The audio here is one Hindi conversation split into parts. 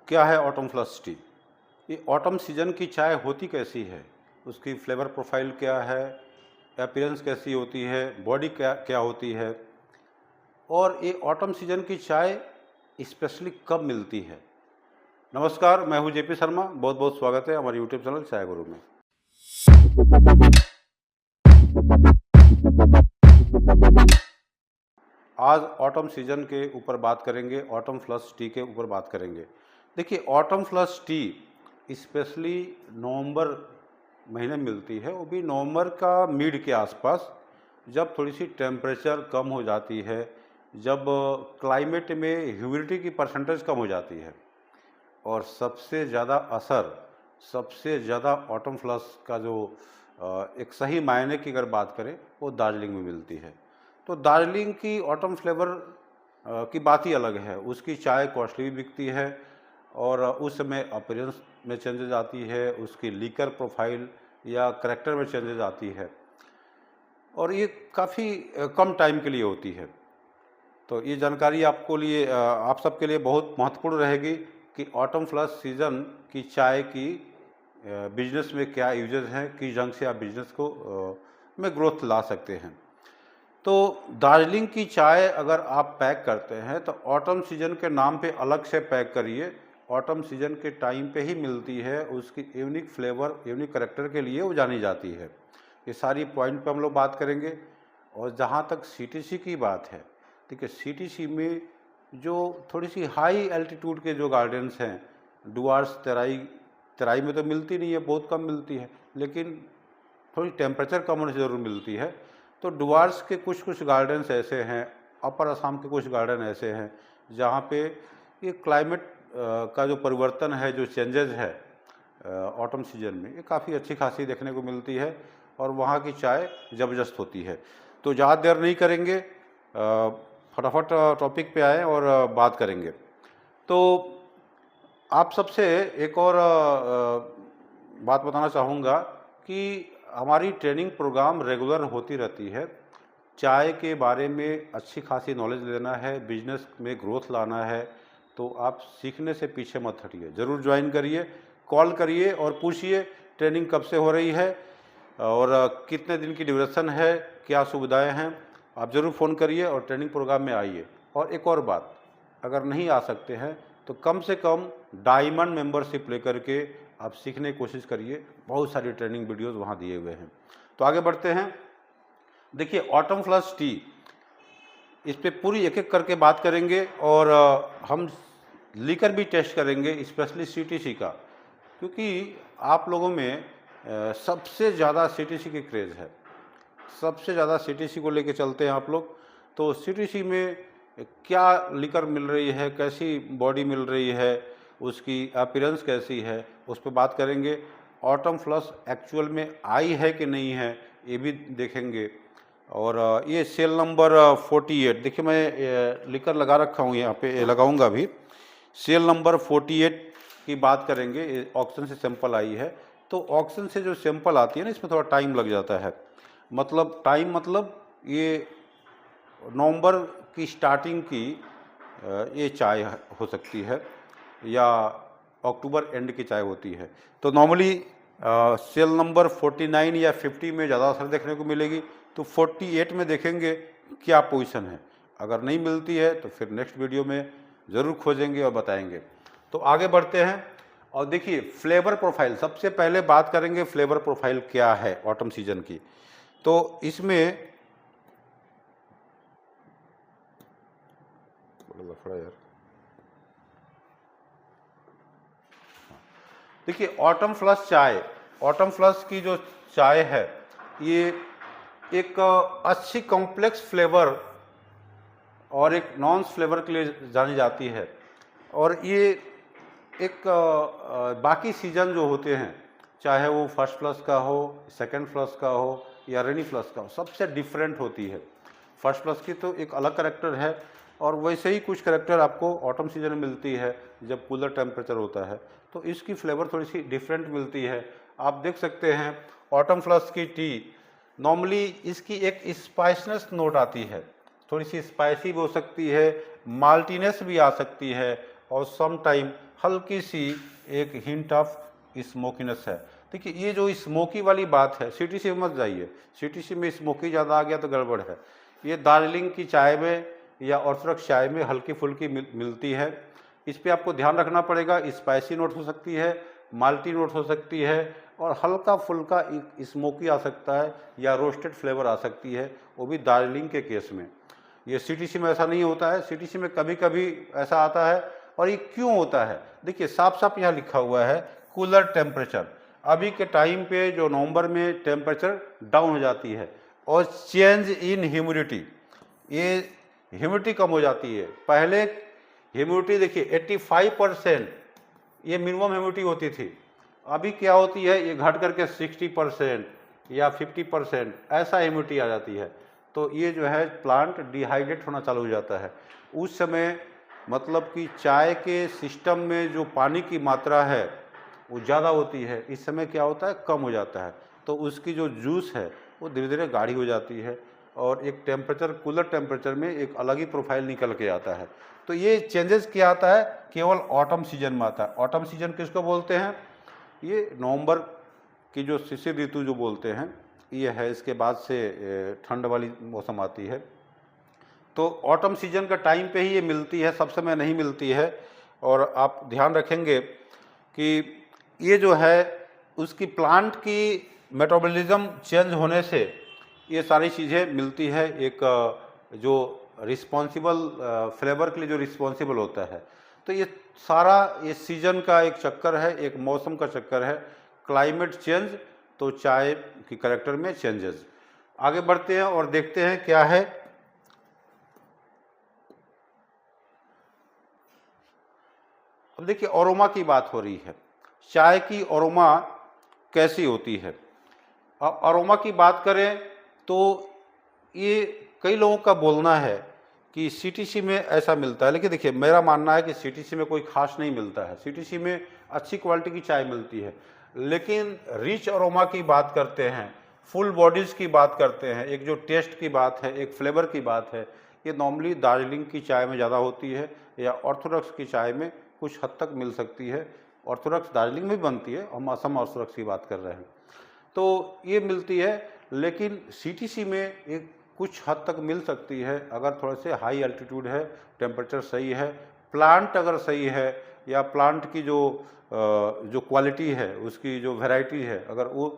क्या है ऑटम फ्लश टी? ये ऑटम सीजन की चाय होती कैसी है? उसकी फ्लेवर प्रोफाइल क्या है? अपीयरेंस कैसी होती है? बॉडी क्या क्या होती है? और ये ऑटम सीजन की चाय स्पेशली कब मिलती है? नमस्कार, मैं हूँ जेपी शर्मा। बहुत बहुत स्वागत है हमारे यूट्यूब चैनल चाय गुरु में। आज ऑटम सीजन के ऊपर बात करेंगे, ऑटम फ्लश टी के ऊपर बात करेंगे। देखिए, ऑटम फ्लश टी स्पेशली नवंबर महीने मिलती है, वो भी नवंबर का मिड के आसपास, जब थोड़ी सी टेम्परेचर कम हो जाती है, जब क्लाइमेट में ह्यूमिडिटी की परसेंटेज कम हो जाती है और सबसे ज़्यादा असर, सबसे ज़्यादा ऑटम फ्लश का जो एक सही मायने की अगर बात करें, वो दार्जिलिंग में मिलती है। तो दार्जिलिंग की ऑटम फ्लेवर की बात ही अलग है। उसकी चाय कॉस्टली भी बिकती है और उस समय अपीयरेंस में चेंजेज आती है, उसकी लीकर प्रोफाइल या करैक्टर में चेंजेज आती है और ये काफ़ी कम टाइम के लिए होती है। तो ये जानकारी आप सबके लिए बहुत महत्वपूर्ण रहेगी कि ऑटम फ्लश सीज़न की चाय की बिजनेस में क्या यूजेस हैं, किस ढंग से आप बिजनेस को में ग्रोथ ला सकते हैं। तो दार्जिलिंग की चाय अगर आप पैक करते हैं तो ऑटम सीजन के नाम पे अलग से पैक करिए। ऑटम सीजन के टाइम पे ही मिलती है, उसकी यूनिक फ्लेवर, यूनिक करैक्टर के लिए वो जानी जाती है। ये सारी पॉइंट पे हम लोग बात करेंगे। और जहाँ तक सीटीसी की बात है, देखिए सीटीसी में जो थोड़ी सी हाई एल्टीट्यूड के जो गार्डन्स हैं, डुआर्स तराई में तो मिलती नहीं है, बहुत कम मिलती है, लेकिन थोड़ी टेम्परेचर कम होने से ज़रूर मिलती है। तो डुआर्स के कुछ कुछ गार्डन्स ऐसे हैं, अपर असम के कुछ गार्डन ऐसे हैं जहाँ पे ये क्लाइमेट का जो परिवर्तन है, जो चेंजेस है ऑटम सीजन में, ये काफ़ी अच्छी खासी देखने को मिलती है और वहाँ की चाय ज़बरदस्त होती है। तो ज़्यादा देर नहीं करेंगे, फटाफट टॉपिक पे आए और बात करेंगे। तो आप सबसे एक और बात बताना चाहूँगा कि हमारी ट्रेनिंग प्रोग्राम रेगुलर होती रहती है। चाय के बारे में अच्छी खासी नॉलेज लेना है, बिजनेस में ग्रोथ लाना है, तो आप सीखने से पीछे मत हटिए, ज़रूर ज्वाइन करिए, कॉल करिए और पूछिए ट्रेनिंग कब से हो रही है और कितने दिन की ड्यूरेशन है, क्या सुविधाएं हैं। आप ज़रूर फ़ोन करिए और ट्रेनिंग प्रोग्राम में आइए। और एक और बात, अगर नहीं आ सकते हैं तो कम से कम डायमंड मेंबरशिप लेकर के आप सीखने की कोशिश करिए। बहुत सारी ट्रेनिंग वीडियोस वहाँ दिए हुए हैं। तो आगे बढ़ते हैं। देखिए, ऑटम फ्लश टी, इस पे पूरी एक एक करके बात करेंगे और हम लीकर भी टेस्ट करेंगे, स्पेशली सीटीसी का, क्योंकि आप लोगों में सबसे ज़्यादा सीटीसी की क्रेज़ है। सबसे ज़्यादा सीटीसी को लेके चलते हैं आप लोग। तो सीटीसी में क्या लीकर मिल रही है, कैसी बॉडी मिल रही है, उसकी अपीयरेंस कैसी है, उस पर बात करेंगे। ऑटम फ्लश एक्चुअल में आई है कि नहीं है, ये भी देखेंगे। और ये सेल नंबर 48, देखिए मैं लीकर लगा रखा हूँ, यहाँ पे लगाऊंगा भी। सेल नंबर 48 की बात करेंगे। ऑक्शन से सैंपल आई है, तो ऑक्शन से जो सैंपल आती है ना, इसमें थोड़ा टाइम लग जाता है। मतलब ये नवंबर की स्टार्टिंग की ये चाय हो सकती है या अक्टूबर एंड की चाय होती है। तो नॉर्मली सेल नंबर 49 या 50 में ज़्यादा असर देखने को मिलेगी। तो 48 में देखेंगे क्या पोजीशन है। अगर नहीं मिलती है तो फिर नेक्स्ट वीडियो में ज़रूर खोजेंगे और बताएंगे। तो आगे बढ़ते हैं और देखिए फ्लेवर प्रोफाइल, सबसे पहले बात करेंगे फ्लेवर प्रोफाइल क्या है ऑटम सीजन की। तो इसमें लफड़ा यार, देखिए ऑटम फ्लश चाय, ऑटम फ्लश की जो चाय है, ये एक अच्छी कॉम्प्लेक्स फ्लेवर और एक नॉन्स फ्लेवर के लिए जानी जाती है। और ये एक बाकी सीजन जो होते हैं, चाहे वो फर्स्ट फ्लश का हो, सेकंड फ्लश का हो या रेनी फ्लश का हो, सबसे डिफरेंट होती है। फर्स्ट फ्लश की तो एक अलग करेक्टर है और वैसे ही कुछ करेक्टर आपको ऑटम सीजन में मिलती है जब कूलर टेम्परेचर होता है, तो इसकी फ्लेवर थोड़ी सी डिफरेंट मिलती है। आप देख सकते हैं ऑटम फ्लश की टी, नॉर्मली इसकी एक स्पाइसनेस नोट आती है, थोड़ी सी स्पाइसी भी हो सकती है, माल्टीनेस भी आ सकती है और सम टाइम हल्की सी एक हिंट ऑफ स्मोकीनेस है। देखिए ये जो स्मोकी वाली बात है, सीटीसी में मत जाइए, सीटीसी में स्मोकी ज़्यादा आ गया तो गड़बड़ है। ये दार्जिलिंग की चाय में या ऑर्थोडॉक्स चाय में हल्की फुल्की मिलती है। इस पे आपको ध्यान रखना पड़ेगा, स्पाइसी नोट हो सकती है, माल्टी नोट हो सकती है और हल्का फुल्का स्मोकी आ सकता है या रोस्टेड फ्लेवर आ सकती है, वो भी दार्जिलिंग के केस में। ये सीटीसी में ऐसा नहीं होता है, सीटीसी में कभी कभी ऐसा आता है। और ये क्यों होता है? देखिए साफ साफ यहाँ लिखा हुआ है कूलर टेम्परेचर। अभी के टाइम पे जो नवंबर में टेम्परेचर डाउन हो जाती है और चेंज इन ह्यूमिडिटी, ये ह्यूमिडिटी कम हो जाती है। पहले ह्यूमिडिटी देखिए 85% ये मिनिमम ह्यूमिडिटी होती थी, अभी क्या होती है ये घट करके 60% या 50% ऐसा ह्यूमिडिटी आ जाती है। तो ये जो है प्लांट डिहाइड्रेट होना चालू हो जाता है। उस समय मतलब कि चाय के सिस्टम में जो पानी की मात्रा है वो ज़्यादा होती है, इस समय क्या होता है कम हो जाता है, तो उसकी जो जूस है वो धीरे धीरे गाढ़ी हो जाती है और एक टेम्परेचर कूलर टेम्परेचर में एक अलग ही प्रोफाइल निकल के आता है। तो ये चेंजेस क्या आता है केवल ऑटम सीजन में आता है। ऑटम सीजन किसको बोलते हैं? ये नवंबर की जो शिशिर ऋतु जो बोलते हैं ये है, इसके बाद से ठंड वाली मौसम आती है। तो ऑटम सीजन का टाइम पे ही ये मिलती है, सब समय नहीं मिलती है। और आप ध्यान रखेंगे कि ये जो है उसकी प्लांट की मेटाबॉलिज्म चेंज होने से ये सारी चीज़ें मिलती है। एक जो रिस्पॉन्सिबल फ्लेवर के लिए जो रिस्पॉन्सिबल होता है, तो ये सारा ये सीजन का एक चक्कर है, एक मौसम का चक्कर है, क्लाइमेट चेंज, तो चाय की कैरेक्टर में चेंजेस। आगे बढ़ते हैं और देखते हैं क्या है। अब देखिए अरोमा की बात हो रही है, चाय की अरोमा कैसी होती है। अब अरोमा की बात करें तो ये कई लोगों का बोलना है कि सीटीसी में ऐसा मिलता है, लेकिन देखिए मेरा मानना है कि सीटीसी में कोई खास नहीं मिलता है। सीटीसी में अच्छी क्वालिटी की चाय मिलती है, लेकिन रिच अरोमा की बात करते हैं, फुल बॉडीज़ की बात करते हैं, एक जो टेस्ट की बात है, एक फ्लेवर की बात है, ये नॉर्मली दार्जिलिंग की चाय में ज़्यादा होती है या ऑर्थोडॉक्स की चाय में कुछ हद तक मिल सकती है। ऑर्थोडॉक्स दार्जिलिंग में भी बनती है, हम असम ऑर्थोडॉक्स की बात कर रहे हैं, तो ये मिलती है। लेकिन सीटीसी में एक कुछ हद तक मिल सकती है अगर थोड़े से हाई एल्टीट्यूड है, टेम्परेचर सही है, प्लांट अगर सही है या प्लांट की जो क्वालिटी है, उसकी जो वैरायटी है अगर वो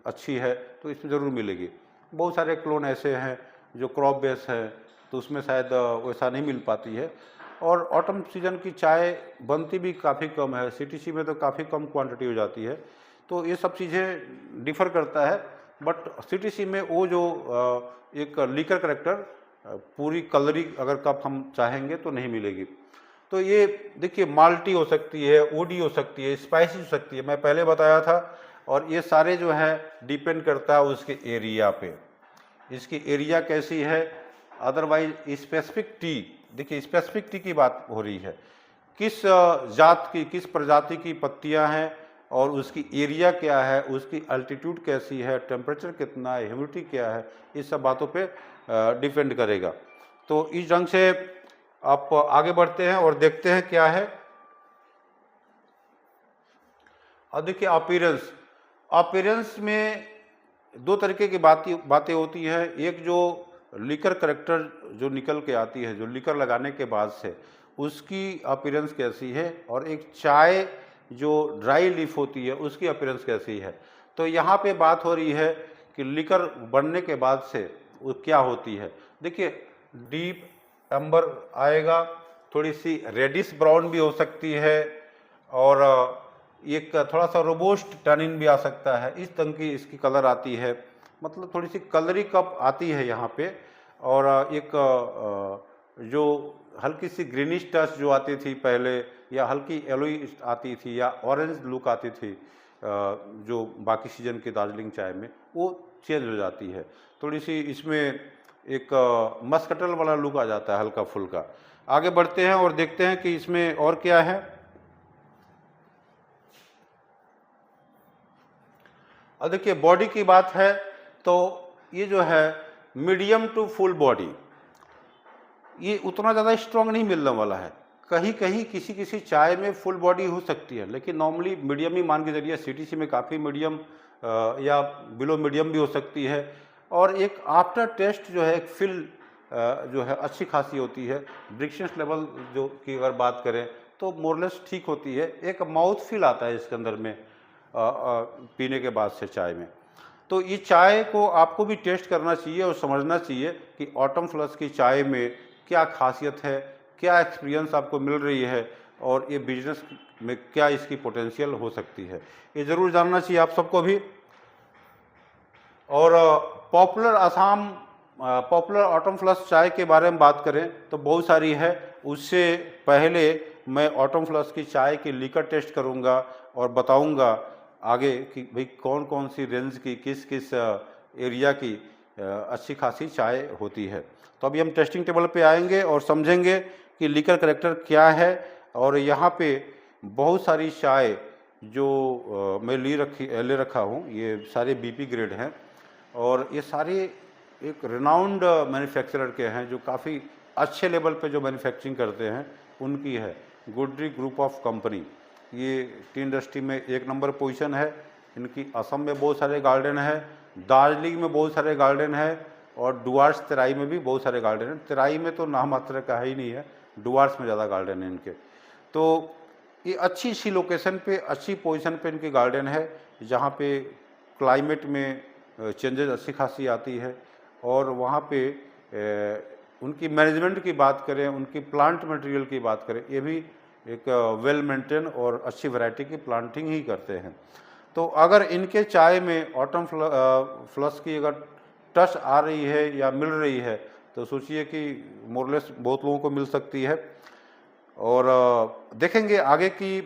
अच्छी है तो इसमें ज़रूर मिलेगी। बहुत सारे क्लोन ऐसे हैं जो क्रॉप बेस है, तो उसमें शायद वैसा नहीं मिल पाती है। और ऑटम सीजन की चाय बनती भी काफ़ी कम है, सीटीसी में तो काफ़ी कम क्वांटिटी हो जाती है। तो ये सब चीज़ें डिफ़र करता है। बट सीटीसी में वो जो एक लीकर करेक्टर पूरी कलरी अगर कप हम चाहेंगे तो नहीं मिलेगी। तो ये देखिए माल्टी हो सकती है, ओडी हो सकती है, स्पाइसी हो सकती है, मैं पहले बताया था। और ये सारे जो है डिपेंड करता है उसके एरिया पे, इसकी एरिया कैसी है। अदरवाइज स्पेसिफिक टी, देखिए स्पेसिफिक टी की बात हो रही है, किस जात की, किस प्रजाति की पत्तियां हैं और उसकी एरिया क्या है, उसकी अल्टीट्यूड कैसी है, टेम्परेचर कितना है, ह्यूमिडिटी क्या है, इस सब बातों पे डिपेंड करेगा। तो इस ढंग से आप आगे बढ़ते हैं और देखते हैं क्या है। अब देखिए अपीयरेंस, अपीयरेंस में दो तरीके की बातें होती है। एक जो लिकर करेक्टर जो निकल के आती है, जो लिकर लगाने के बाद से उसकी अपीयरेंस कैसी है, और एक चाय जो ड्राई लीफ होती है उसकी अपीयरेंस कैसी है। तो यहाँ पे बात हो रही है कि लिकर बनने के बाद से वो क्या होती है। देखिए डीप एम्बर आएगा, थोड़ी सी रेडिश ब्राउन भी हो सकती है और एक थोड़ा सा रोबोस्ट टनिन भी आ सकता है, इस तरह की इसकी कलर आती है, मतलब थोड़ी सी कलरी कप आती है यहाँ पे। और एक जो हल्की सी ग्रीनिश टच जो आती थी पहले, या हल्की येलोई आती थी या ऑरेंज लुक आती थी जो बाकी सीजन की दार्जिलिंग चाय में, वो चेंज हो जाती है। थोड़ी सी इसमें एक मस्कटल वाला लुक आ जाता है हल्का फुल्का। आगे बढ़ते हैं और देखते हैं कि इसमें और क्या है। अब देखिए बॉडी की बात है तो ये जो है मीडियम टू फुल बॉडी, ये उतना ज़्यादा स्ट्रॉन्ग नहीं मिलने वाला है, कहीं कहीं किसी किसी चाय में फुल बॉडी हो सकती है, लेकिन नॉर्मली मीडियम ही मान के चलिए। सीटीसी में काफ़ी मीडियम या बिलो मीडियम भी हो सकती है। और एक आफ्टर टेस्ट जो है एक फिल जो है अच्छी खासी होती है। ब्रिक्शंस लेवल जो की अगर बात करें तो मोरलेस ठीक होती है। एक माउथ फील आता है इसके अंदर में पीने के बाद से चाय में। तो ये चाय को आपको भी टेस्ट करना चाहिए और समझना चाहिए कि ऑटम फ्लश की चाय में क्या खासियत है, क्या एक्सपीरियंस आपको मिल रही है और ये बिजनेस में क्या इसकी पोटेंशियल हो सकती है, ये ज़रूर जानना चाहिए आप सबको भी। और पॉपुलर ऑटम फ्लश चाय के बारे में बात करें तो बहुत सारी है। उससे पहले मैं ऑटम फ्लश की चाय की लीकर टेस्ट करूंगा और बताऊंगा आगे कि भाई कौन कौन सी रेंज की किस किस एरिया की अच्छी खासी चाय होती है। तो अभी हम टेस्टिंग टेबल पे आएंगे और समझेंगे कि लीकर करेक्टर क्या है। और यहाँ पे बहुत सारी चाय जो मैं ले रखा हूँ, ये सारे बीपी ग्रेड हैं और ये सारे एक रिनाउंड मैन्युफैक्चरर के हैं जो काफ़ी अच्छे लेवल पे जो मैन्युफैक्चरिंग करते हैं उनकी है। गुडरी ग्रुप ऑफ कंपनी, ये टी इंडस्ट्री में 1 नंबर पोजीशन है इनकी। असम में बहुत सारे गार्डन है, दार्जिलिंग में बहुत सारे गार्डन है और डुआर्स तराई में भी बहुत सारे गार्डन हैं। तराई में तो नाम मात्र का है ही नहीं है, डुआर्स में ज़्यादा गार्डन है इनके। तो ये अच्छी सी लोकेशन पे अच्छी पोजीशन पे इनके गार्डन है जहाँ पे क्लाइमेट में चेंजेस अच्छी खासी आती है। और वहाँ पे उनकी मैनेजमेंट की बात करें, उनकी प्लांट मटेरियल की बात करें, ये भी एक वेल मेंटेन और अच्छी वैरायटी की प्लांटिंग ही करते हैं। तो अगर इनके चाय में ऑटम फ्लश की अगर टच आ रही है या मिल रही है तो सोचिए कि मोरलेस बहुत लोगों को मिल सकती है। और देखेंगे आगे की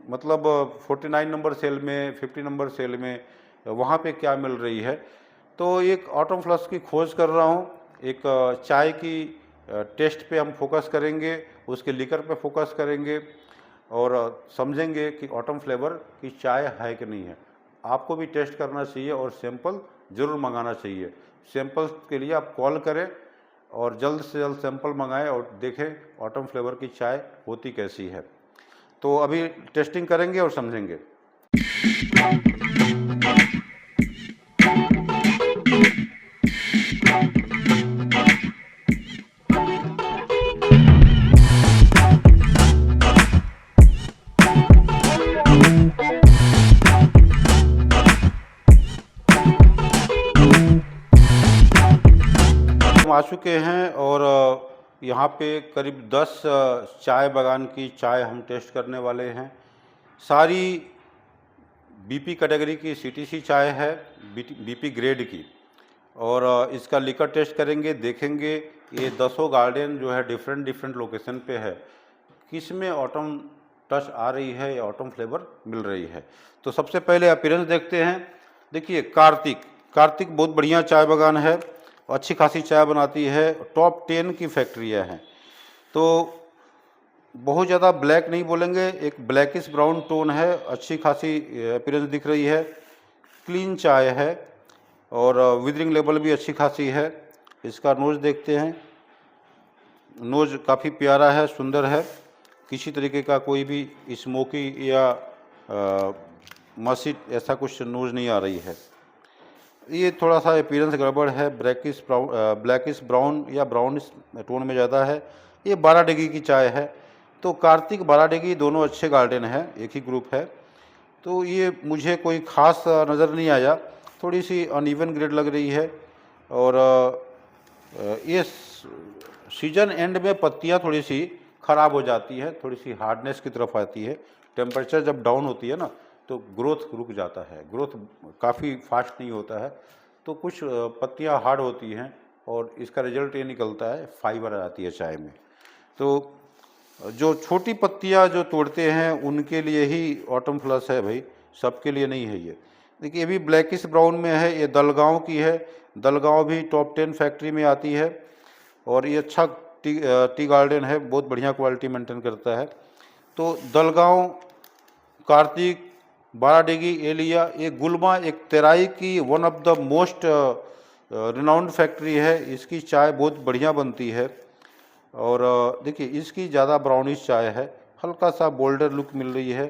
मतलब 49 नंबर सेल में, 50 नंबर सेल में वहाँ पे क्या मिल रही है। तो एक ऑटम फ्लश की खोज कर रहा हूँ। एक चाय की टेस्ट पे हम फोकस करेंगे, उसके लीकर पे फोकस करेंगे और समझेंगे कि ऑटम फ्लेवर की चाय है कि नहीं है। आपको भी टेस्ट करना चाहिए और सैंपल ज़रूर मंगाना चाहिए। सैंपल्स के लिए आप कॉल करें और जल्द से जल्द सैंपल मंगाएं और देखें ऑटम फ्लेवर की चाय होती कैसी है। तो अभी टेस्टिंग करेंगे और समझेंगे। आ चुके हैं और यहाँ पे करीब 10 चाय बागान की चाय हम टेस्ट करने वाले हैं। सारी बीपी कैटेगरी की सीटीसी चाय है, बीपी ग्रेड की। और इसका लीकर टेस्ट करेंगे, देखेंगे ये 10 गार्डन जो है डिफरेंट लोकेशन पे है, किस में ऑटम टच आ रही है या ऑटम फ्लेवर मिल रही है। तो सबसे पहले अपीयरेंस देखते हैं। देखिए कार्तिक बहुत बढ़िया चाय बागान है, अच्छी खासी चाय बनाती है, टॉप 10 की फैक्ट्रियाँ हैं। तो बहुत ज़्यादा ब्लैक नहीं बोलेंगे, एक ब्लैकिश ब्राउन टोन है, अच्छी खासी अपीयरेंस दिख रही है, क्लीन चाय है और विदरिंग लेवल भी अच्छी खासी है। इसका नोज़ देखते हैं, नोज़ काफ़ी प्यारा है, सुंदर है, किसी तरीके का कोई भी स्मोकी या मसीट ऐसा कुछ नोज़ नहीं आ रही है। ये थोड़ा सा अपीयरेंस गड़बड़ है, ब्लैकिश ब्राउन या ब्राउन टोन में ज़्यादा है। ये 12 डिग्री की चाय है। तो कार्तिक 12 डिग्री दोनों अच्छे गार्डन हैं, एक ही ग्रुप है। तो ये मुझे कोई ख़ास नज़र नहीं आया, थोड़ी सी अनइवन ग्रेड लग रही है। और ये सीजन एंड में पत्तियाँ थोड़ी सी ख़राब हो जाती है, थोड़ी सी हार्डनेस की तरफ आती है। टेम्परेचर जब डाउन होती है ना तो ग्रोथ रुक जाता है, ग्रोथ काफ़ी फास्ट नहीं होता है। तो कुछ पत्तियां हार्ड होती हैं और इसका रिजल्ट ये निकलता है फाइबर आ जाती है चाय में। तो जो छोटी पत्तियां जो तोड़ते हैं उनके लिए ही ऑटम फ्लश है भाई, सबके लिए नहीं है ये। देखिए ये भी ब्लैकिश ब्राउन में है, ये दलगांव की है। दलगांव भी टॉप 10 फैक्ट्री में आती है और ये अच्छा टी गार्डन है, बहुत बढ़िया क्वालिटी मेंटेन करता है। तो दलगांव, कार्तिक, 12 डिग्री एलिया, एक गुलमा, एक तेराई की one of the most renowned factory है, इसकी चाय बहुत बढ़िया बनती है। और देखिए इसकी ज़्यादा ब्राउनिश चाय है, हल्का सा बोल्डर लुक मिल रही है,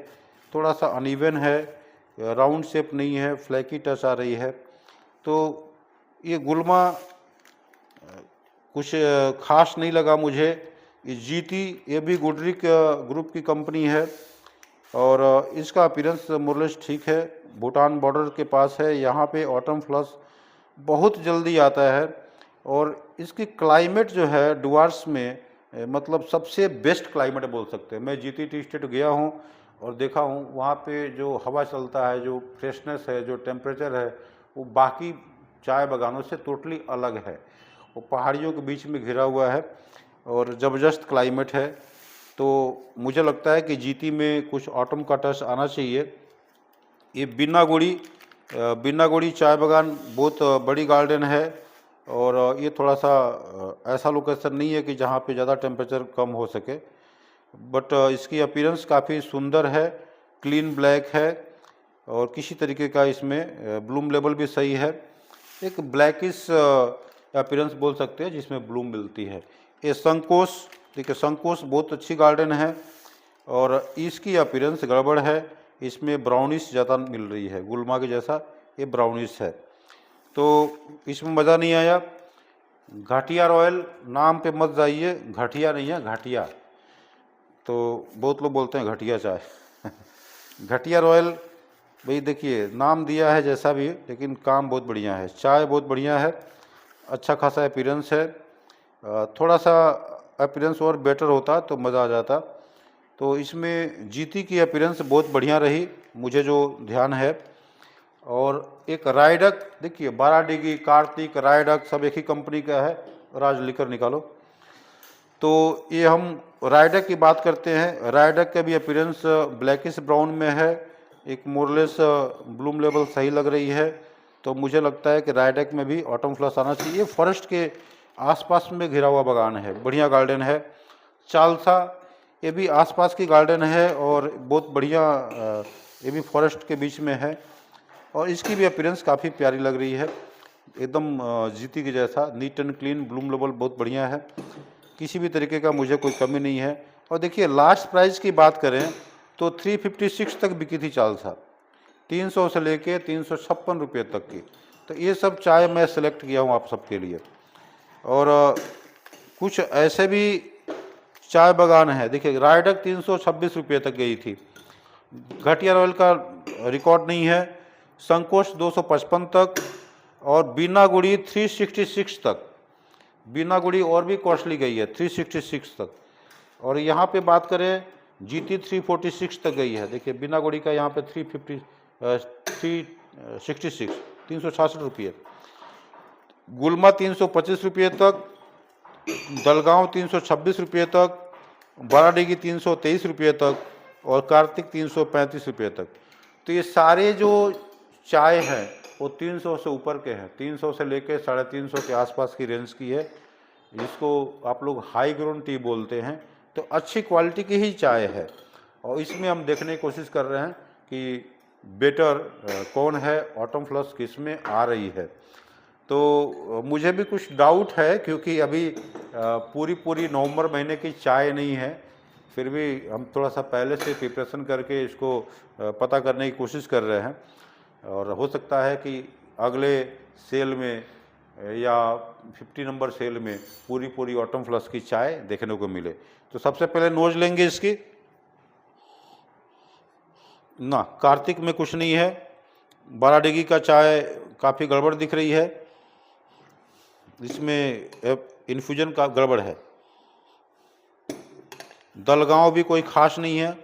थोड़ा सा अनइवन है, राउंड शेप नहीं है, फ्लैकी टच आ रही है। तो ये गुलमा कुछ खास नहीं लगा मुझे। ये जीटी ये भी गुडरिक ग्रुप की कंपनी है और इसका अपीयरेंस मोरलेस ठीक है। भूटान बॉर्डर के पास है, यहाँ पे ऑटम फ्लश बहुत जल्दी आता है और इसकी क्लाइमेट जो है डुआर्स में मतलब सबसे बेस्ट क्लाइमेट बोल सकते हैं। मैं जीटी टी स्टेट गया हूँ और देखा हूँ, वहाँ पे जो हवा चलता है, जो फ्रेशनेस है, जो टेम्परेचर है, वो बाकी चाय बागानों से टोटली अलग है। वो पहाड़ियों के बीच में घिरा हुआ है और ज़बरदस्त क्लाइमेट है। तो मुझे लगता है कि जीटी में कुछ ऑटम का टच आना चाहिए। ये बिन्नागुड़ी चाय बागान बहुत बड़ी गार्डन है और ये थोड़ा सा ऐसा लोकेशन नहीं है कि जहाँ पे ज़्यादा टेम्परेचर कम हो सके, बट इसकी अपीयरेंस काफ़ी सुंदर है, क्लीन ब्लैक है और किसी तरीके का इसमें ब्लूम लेवल भी सही है। एक ब्लैकिश अपीयरेंस बोल सकते हैं जिसमें ब्लूम मिलती है। ये संकोश, देखिए संकोश बहुत अच्छी गार्डन है और इसकी अपीयरेंस गड़बड़ है, इसमें ब्राउनिश ज़्यादा मिल रही है, गुलमा के जैसा ये ब्राउनिश है, तो इसमें मज़ा नहीं आया। घाटिया रॉयल नाम पे मत जाइए, घाटिया नहीं है, घाटिया, तो बहुत लोग बोलते हैं घटिया चाय घटिया रॉयल भाई देखिए नाम दिया है जैसा भी, लेकिन काम बहुत बढ़िया है, चाय बहुत बढ़िया है, अच्छा खासा अपीयरेंस है। थोड़ा सा अपीयरेंस और बेटर होता तो मज़ा आ जाता। तो इसमें जीटी की अपीयरेंस बहुत बढ़िया रही मुझे जो ध्यान है। और एक रायडक देखिए, 12 डिग्री, कार्तिक, रायडक सब एक ही कंपनी का है। राज लिकर निकालो। तो ये हम रायडक की बात करते हैं। रायडक का भी अपीयरेंस ब्लैकिश ब्राउन में है, एक मोरलेस ब्लूम लेवल सही लग रही है। तो मुझे लगता है कि रायडक में भी ऑटम फ्लश आना चाहिए। फॉरेस्ट के आसपास में घिरा हुआ बागान है, बढ़िया गार्डन है। चालसा ये भी आसपास की गार्डन है और बहुत बढ़िया, ये भी फॉरेस्ट के बीच में है और इसकी भी अपीयरेंस काफ़ी प्यारी लग रही है, एकदम जीटी के जैसा, neat and clean, Bloom level बहुत बढ़िया है, किसी भी तरीके का मुझे कोई कमी नहीं है। और देखिए लास्ट प्राइस की बात करें तो 356 तक बिकी थी चालसा, 300 से लेके 356 रुपये तक की। तो ये सब चाय मैं सेलेक्ट किया हूँ आप सबके लिए। और कुछ ऐसे भी चाय बागान है, देखिए रायडक 326 रुपये तक गई थी, घटिया रॉयल का रिकॉर्ड नहीं है, संकोच 255 तक और बिन्नागुड़ी 366 तक। बिन्नागुड़ी और भी कॉस्टली गई है 366 तक। और यहाँ पे बात करें जीटी 346 तक गई है। देखिए बिन्नागुड़ी का यहाँ पे 366 रुपये, गुलमा 325 रुपये तक, दलगांव 326 रुपये तक, बाराडीगी 323 रुपये तक और कार्तिक 335 रुपये तक। तो ये सारे जो चाय है वो 300 से ऊपर के हैं, 300 से लेकर 350 के आसपास की रेंज की है, जिसको आप लोग हाई ग्राउंड टी बोलते हैं। तो अच्छी क्वालिटी की ही चाय है और इसमें हम देखने की कोशिश कर रहे हैं कि बेटर कौन है, ऑटम फ्लश किस में आ रही है। तो मुझे भी कुछ डाउट है क्योंकि अभी पूरी नवंबर महीने की चाय नहीं है, फिर भी हम थोड़ा सा पहले से प्रिपरेशन करके इसको पता करने की कोशिश कर रहे हैं और हो सकता है कि अगले सेल में या 50 नंबर सेल में पूरी ऑटम फ्लश की चाय देखने को मिले। तो सबसे पहले नोज लेंगे इसकी ना, कार्तिक में कुछ नहीं है, बाराडीगी का चाय काफ़ी गड़बड़ दिख रही है, इसमें इन्फ्यूजन का गड़बड़ है, दलगांव भी कोई खास नहीं है,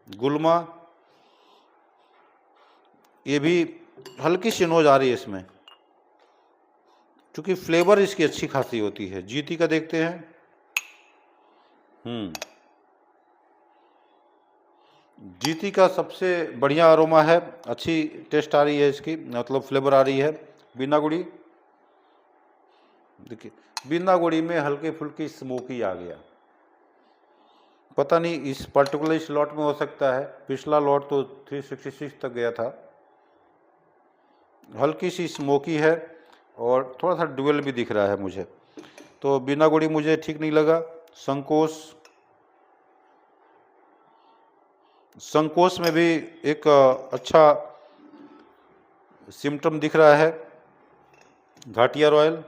गुलमा ये भी हल्की सी नोज आ रही है इसमें, क्योंकि फ्लेवर इसकी अच्छी खासी होती है। जीटी का देखते हैं, जीटी का सबसे बढ़िया अरोमा है, अच्छी टेस्ट आ रही है इसकी, मतलब फ्लेवर आ रही है। बिन्नागुड़ी देखिए, बिन्नागुड़ी में हल्की फुल्की स्मोकी आ गया, पता नहीं इस पर्टिकुलर इस लॉट में हो सकता है, पिछला लॉट तो 366 तक गया था। हल्की सी स्मोकी है और थोड़ा सा ड्यूअल भी दिख रहा है मुझे, तो बिना गुड़ी मुझे ठीक नहीं लगा। संकोच में भी एक अच्छा सिम्टम दिख रहा है। घाटिया रॉयल,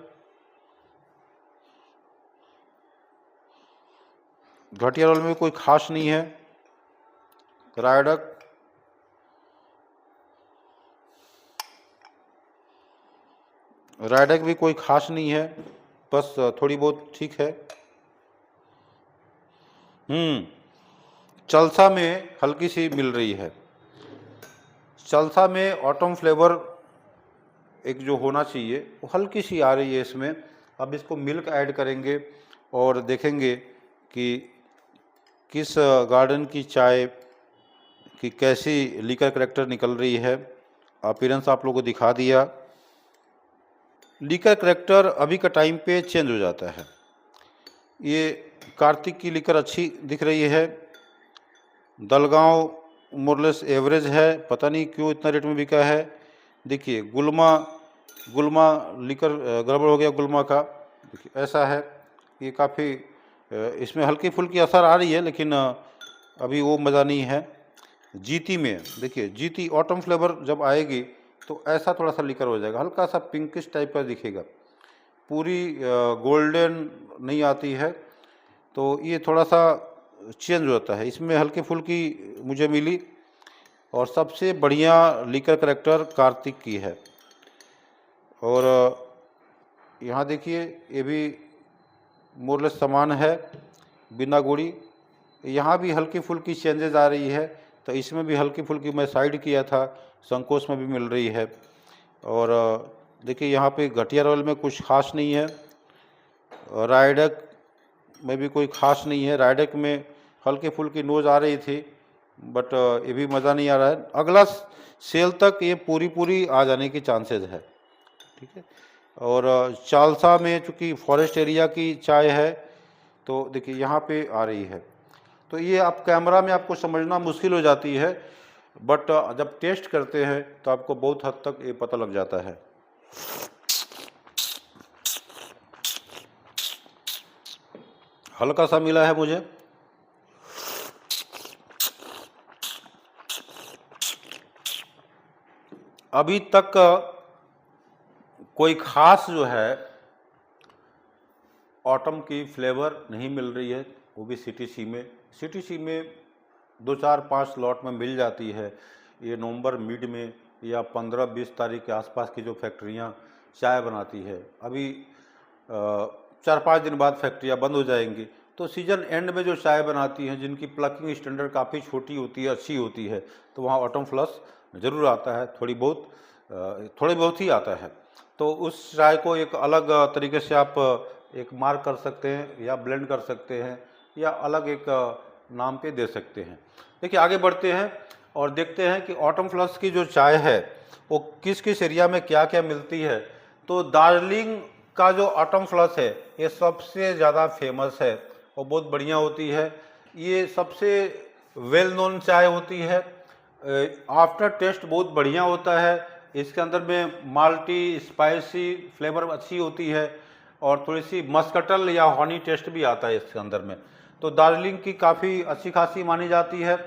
घाटिया रॉयल में कोई खास नहीं है। रायडक, रायडक भी कोई खास नहीं है, बस थोड़ी बहुत ठीक है। चलसा में हल्की सी मिल रही है। चलसा में ऑटम फ्लेवर एक जो होना चाहिए वो हल्की सी आ रही है इसमें। अब इसको मिल्क ऐड करेंगे और देखेंगे कि किस गार्डन की चाय की कैसी लीकर करैक्टर निकल रही है। अपीयरेंस आप लोगों को दिखा दिया। लीकर करैक्टर अभी का टाइम पे चेंज हो जाता है। ये कार्तिक की लीकर अच्छी दिख रही है। दलगांव मोरलेस एवरेज है, पता नहीं क्यों इतना रेट में बिका है। देखिए गुलमा लीकर गड़बड़ हो गया गुलमा का, देखिए ऐसा है। ये काफ़ी इसमें हल्की फुल्की असर आ रही है, लेकिन अभी वो मज़ा नहीं है। जीती में देखिए, जीती ऑटम फ्लेवर जब आएगी तो ऐसा थोड़ा सा लीकर हो जाएगा, हल्का सा पिंकिश टाइप का दिखेगा, पूरी गोल्डन नहीं आती है। तो ये थोड़ा सा चेंज होता है, इसमें हल्की फुल्की मुझे मिली। और सबसे बढ़िया लीकर करैक्टर कार्तिक की है। और यहाँ देखिए ये भी मोरलेस समान है, बिना गुड़ी। यहाँ भी हल्की फुल्की चेंजेस आ रही है, तो इसमें भी हल्की फुल्की मैं साइड किया था, संकोच में भी मिल रही है। और देखिए यहाँ पे घटिया रॉयल में कुछ खास नहीं है। रायडक में भी कोई खास नहीं है। रायडक में हल्की फुल्की नोज आ रही थी, बट ये भी मज़ा नहीं आ रहा है। अगला सेल तक ये पूरी आ जाने की चांसेस है, ठीक है। और चालसा में चूँकि फॉरेस्ट एरिया की चाय है, तो देखिए यहाँ पे आ रही है। तो ये आप कैमरा में आपको समझना मुश्किल हो जाती है, बट जब टेस्ट करते हैं तो आपको बहुत हद तक ये पता लग जाता है। हल्का सा मिला है मुझे। अभी तक कोई खास जो है ऑटम की फ्लेवर नहीं मिल रही है, वो भी सीटीसी में। सीटीसी में 2-4-5 लॉट में मिल जाती है। ये नवंबर मिड में या 15-20 तारीख के आसपास की जो फैक्ट्रियाँ चाय बनाती है, अभी 4-5 दिन बाद फैक्ट्रियाँ बंद हो जाएंगी। तो सीजन एंड में जो चाय बनाती हैं, जिनकी प्लकिंग स्टैंडर्ड काफ़ी छोटी होती है, अच्छी होती है, तो वहाँ ऑटम फ्लश ज़रूर आता है, थोड़ी बहुत ही आता है। तो उस चाय को एक अलग तरीके से आप एक मार्क कर सकते हैं, या ब्लेंड कर सकते हैं, या अलग एक नाम पे दे सकते हैं। देखिए आगे बढ़ते हैं और देखते हैं कि ऑटम फ्लश की जो चाय है वो किस किस एरिया में क्या क्या मिलती है। तो दार्जिलिंग का जो ऑटम फ्लश है ये सबसे ज़्यादा फेमस है और बहुत बढ़िया होती है। ये सबसे वेल नोन चाय होती है। आफ्टर टेस्ट बहुत बढ़िया होता है। इसके अंदर में माल्टी स्पाइसी फ्लेवर अच्छी होती है और थोड़ी सी मस्कटल या हनी टेस्ट भी आता है इसके अंदर में। तो दार्जिलिंग की काफ़ी अच्छी खासी मानी जाती है।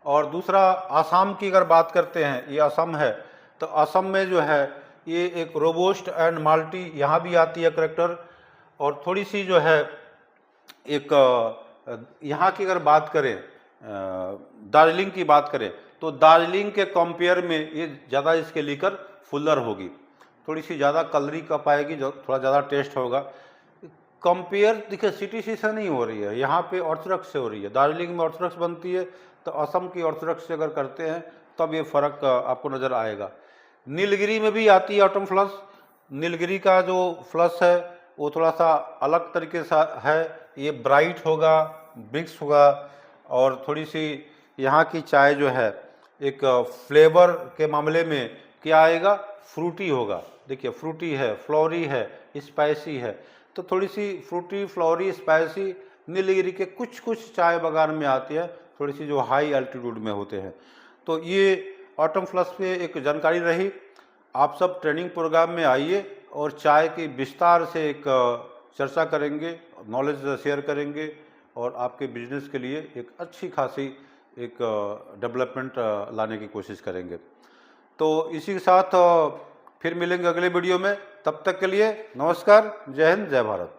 और दूसरा, आसाम की अगर बात करते हैं, ये असम है, तो असम में जो है ये एक रोबोस्ट एंड माल्टी यहाँ भी आती है करैक्टर। और थोड़ी सी जो है एक यहाँ की अगर बात करें, दार्जिलिंग की बात करें, तो दार्जिलिंग के कंपेयर में ये ज़्यादा इसके लीकर फुल्लर होगी, थोड़ी सी ज़्यादा कलरी कप आएगी, जो थोड़ा ज़्यादा टेस्ट होगा। कंपेयर देखिए सीटीसी से नहीं हो रही है, यहाँ पे ऑर्थोडॉक्स से हो रही है। दार्जिलिंग में ऑर्थोडॉक्स बनती है, तो असम की ऑर्थोडॉक्स से अगर करते हैं तब ये फ़र्क आपको नज़र आएगा। नीलगिरी में भी आती है ऑटम फ्लश। नीलगिरी का जो फ्लश है वो थोड़ा सा अलग तरीके से है, ये ब्राइट होगा, मिक्स होगा। और थोड़ी सी यहाँ की चाय जो है एक फ्लेवर के मामले में क्या आएगा, फ्रूटी होगा। देखिए फ्रूटी है, फ्लोरी है, स्पाइसी है। तो थोड़ी सी फ्रूटी, फ्लोरी, स्पाइसी नीलगिरी के कुछ चाय बागान में आती है, थोड़ी सी जो हाई एल्टीट्यूड में होते हैं। तो ये ऑटम फ्लश पे एक जानकारी रही। आप सब ट्रेनिंग प्रोग्राम में आइए, और चाय की विस्तार से एक चर्चा करेंगे, नॉलेज शेयर करेंगे और आपके बिजनेस के लिए एक अच्छी खासी एक डेवलपमेंट लाने की कोशिश करेंगे। तो इसी के साथ फिर मिलेंगे अगले वीडियो में। तब तक के लिए नमस्कार, जय हिंद, जय भारत।